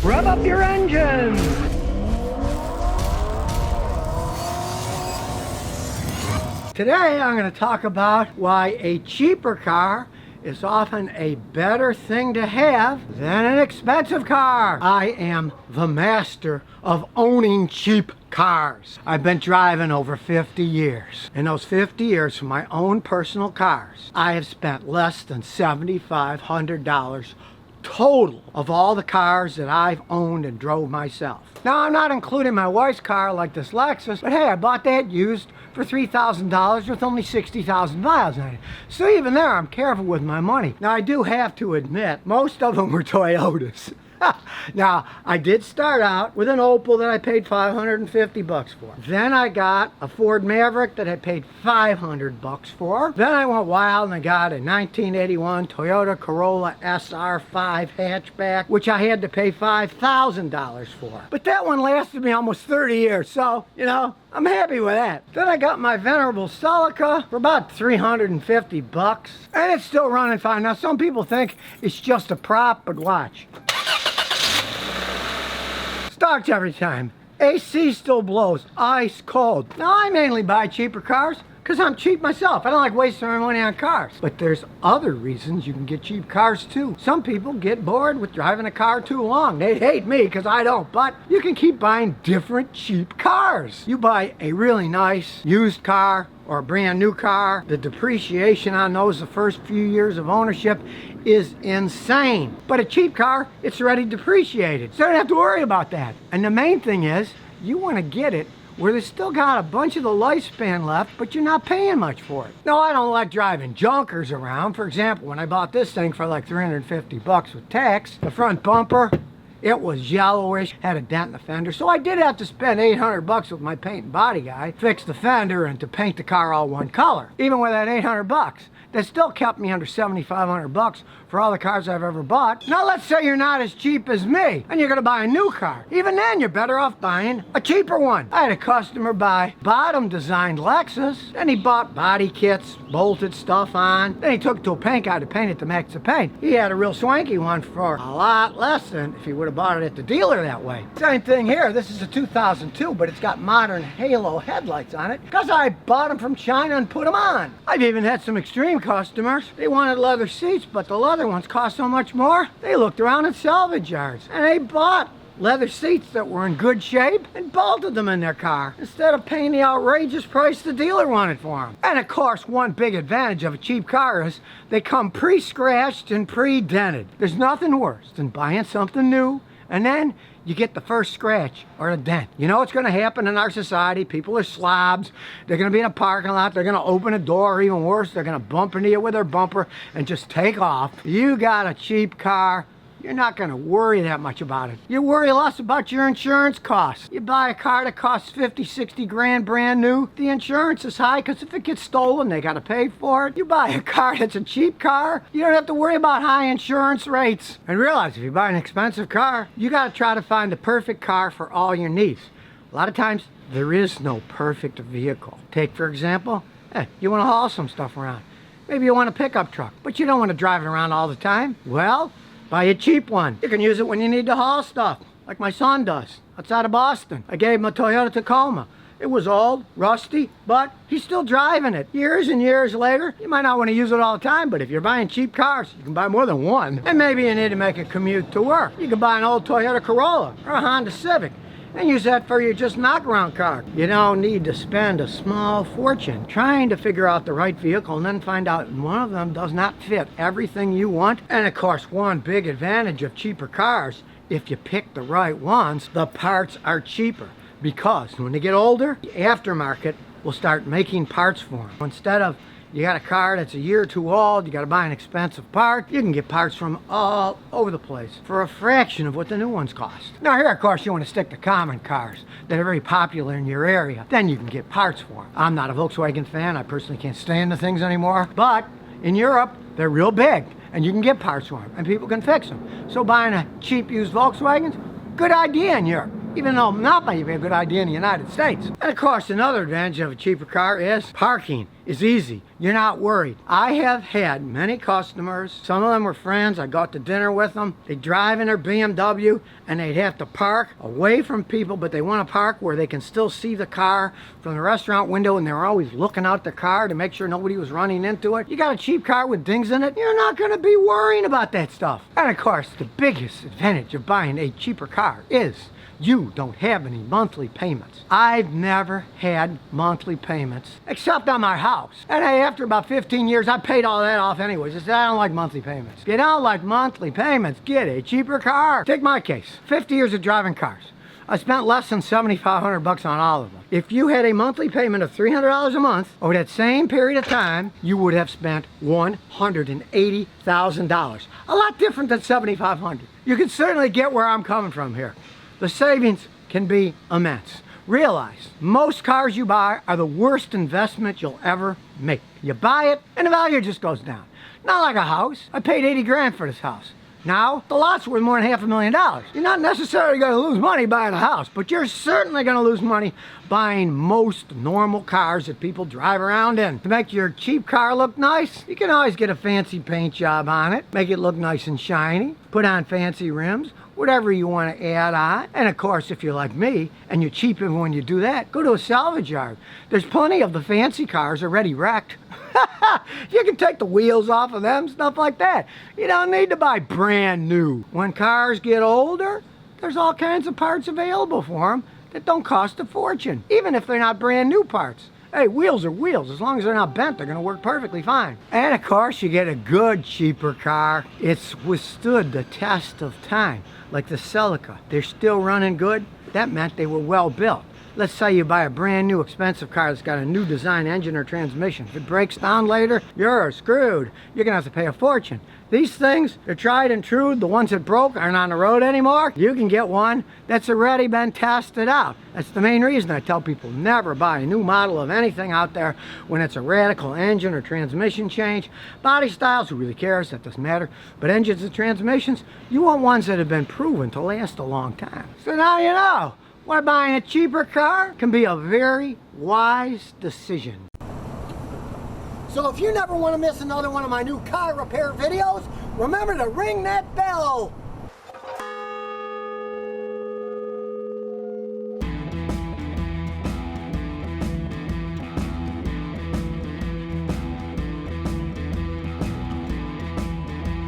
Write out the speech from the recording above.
Rev up your engines! Today I'm going to talk about why a cheaper car is often a better thing to have than an expensive car. I am the master of owning cheap cars. I've been driving over 50 years. In those 50 years, for my own personal cars, I have spent less than $7,500 total of all the cars that I've owned and drove myself. Now, I'm not including my wife's car like this Lexus, but hey, I bought that used for $3,000 with only 60,000 miles on it. So even there, I'm careful with my money. Now, I do have to admit, most of them were Toyotas. Now, I did start out with an Opel that I paid $550 for. Then I got a Ford Maverick that I paid $500 for. Then I went wild and I got a 1981 Toyota Corolla SR5 hatchback, which I had to pay $5,000 for. But that one lasted me almost 30 years, so, you know, I'm happy with that. Then I got my venerable Celica for about $350, and it's still running fine. Now, some people think it's just a prop, but watch. Starts every time. AC still blows ice cold. Now, I mainly buy cheaper cars because I'm cheap myself. I don't like wasting my money on cars. But there's other reasons you can get cheap cars too. Some people get bored with driving a car too long. They hate me because I don't. But you can keep buying different cheap cars. You buy a really nice used car or a brand new car, the depreciation on those the first few years of ownership is insane. But a cheap car, it's already depreciated, so you don't have to worry about that. And the main thing is, you want to get it where there's still got a bunch of the lifespan left, but you're not paying much for it. Now, I don't like driving junkers around. For example, when I bought this thing for like $350 with tax, the front bumper, it was yellowish, had a dent in the fender, so I did have to spend $800 with my paint and body guy, fix the fender and to paint the car all one color. Even with that $800, that still kept me under $7,500 for all the cars I've ever bought. Now let's say you're not as cheap as me and you're gonna buy a new car. Even then, you're better off buying a cheaper one. I had a customer buy bottom designed Lexus, and he bought body kits, bolted stuff on. Then he took it to a paint guy to paint it to max the paint. He had a real swanky one for a lot less than if he would have bought it at the dealer that way. Same thing here. This is a 2002, but it's got modern halo headlights on it because I bought them from China and put them on. I've even had some extreme customers. They wanted leather seats, but the leather ones cost so much more. They looked around at salvage yards and they bought leather seats that were in good shape and bolted them in their car instead of paying the outrageous price the dealer wanted for them. And of course, one big advantage of a cheap car is they come pre-scratched and pre-dented. There's nothing worse than buying something new and then you get the first scratch or a dent. You know what's going to happen in our society? People are slobs. They're going to be in a parking lot. They're going to open a door, or even worse, they're going to bump into you with their bumper and just take off. You got a cheap car, you're not going to worry that much about it. You worry less about your insurance costs. You buy a car that costs 50, 60 grand brand new, the insurance is high because if it gets stolen, they got to pay for it. You buy a car that's a cheap car, you don't have to worry about high insurance rates. And realize if you buy an expensive car, you got to try to find the perfect car for all your needs. A lot of times, there is no perfect vehicle. Take, for example, you want to haul some stuff around. Maybe you want a pickup truck, but you don't want to drive it around all the time. Well, buy a cheap one. You can use it when you need to haul stuff, like my son does, outside of Boston. I gave him a Toyota Tacoma. It was old, rusty, but he's still driving it. Years and years later, you might not want to use it all the time, but if you're buying cheap cars, you can buy more than one. And maybe you need to make a commute to work. You can buy an old Toyota Corolla or a Honda Civic and use that for your just knock-around car. You don't need to spend a small fortune trying to figure out the right vehicle and then find out one of them does not fit everything you want. And of course, one big advantage of cheaper cars, if you pick the right ones, the parts are cheaper because when they get older, the aftermarket will start making parts for them. Instead of you got a car that's a year or two old, you got to buy an expensive part, you can get parts from all over the place for a fraction of what the new ones cost. Now here, of course, you want to stick to common cars that are very popular in your area. Then you can get parts for them. I'm not a Volkswagen fan. I personally can't stand the things anymore. But in Europe, they're real big and you can get parts for them and people can fix them. So buying a cheap used Volkswagen, good idea in Europe. Even though not might be a good idea in the United States. And of course, another advantage of a cheaper car is parking is easy. You're not worried. I have had many customers, some of them were friends, I got to dinner with them. They drive in their BMW and they'd have to park away from people, but they want to park where they can still see the car from the restaurant window, and they're always looking out the car to make sure nobody was running into it. You got a cheap car with dings in it, you're not going to be worrying about that stuff. And of course, the biggest advantage of buying a cheaper car is you don't have any monthly payments. I've never had monthly payments except on my house. And after about 15 years, I paid all that off anyways. I said, I don't like monthly payments. If you don't like monthly payments, get a cheaper car. Take my case, 50 years of driving cars. I spent less than $7,500 on all of them. If you had a monthly payment of $300 a month over that same period of time, you would have spent $180,000. A lot different than $7,500. You can certainly get where I'm coming from here. The savings can be immense. Realize, most cars you buy are the worst investment you'll ever make. You buy it and the value just goes down. Not like a house. I paid 80 grand for this house. Now, the lot's worth more than $500,000. You're not necessarily going to lose money buying a house, but you're certainly going to lose money buying most normal cars that people drive around in. To make your cheap car look nice, you can always get a fancy paint job on it, make it look nice and shiny, put on fancy rims, whatever you want to add on. And of course, if you're like me and you're cheap when you do that, go to a salvage yard. There's plenty of the fancy cars already wrecked. You can take the wheels off of them, stuff like that. You don't need to buy brand new. When cars get older, there's all kinds of parts available for them that don't cost a fortune, even if they're not brand new parts. Hey, wheels are wheels. As long as they're not bent, they're going to work perfectly fine. And of course, you get a good, cheaper car. It's withstood the test of time, like the Celica. They're still running good. That meant they were well built. Let's say you buy a brand new expensive car that's got a new design engine or transmission. If it breaks down later, you're screwed. You're gonna have to pay a fortune. These things, they're tried and true. The ones that broke aren't on the road anymore. You can get one that's already been tested out. That's the main reason I tell people never buy a new model of anything out there when it's a radical engine or transmission change. Body styles, who really cares? That doesn't matter. But engines and transmissions, you want ones that have been proven to last a long time. So now you know why buying a cheaper car can be a very wise decision. So if you never want to miss another one of my new car repair videos, remember to ring that bell.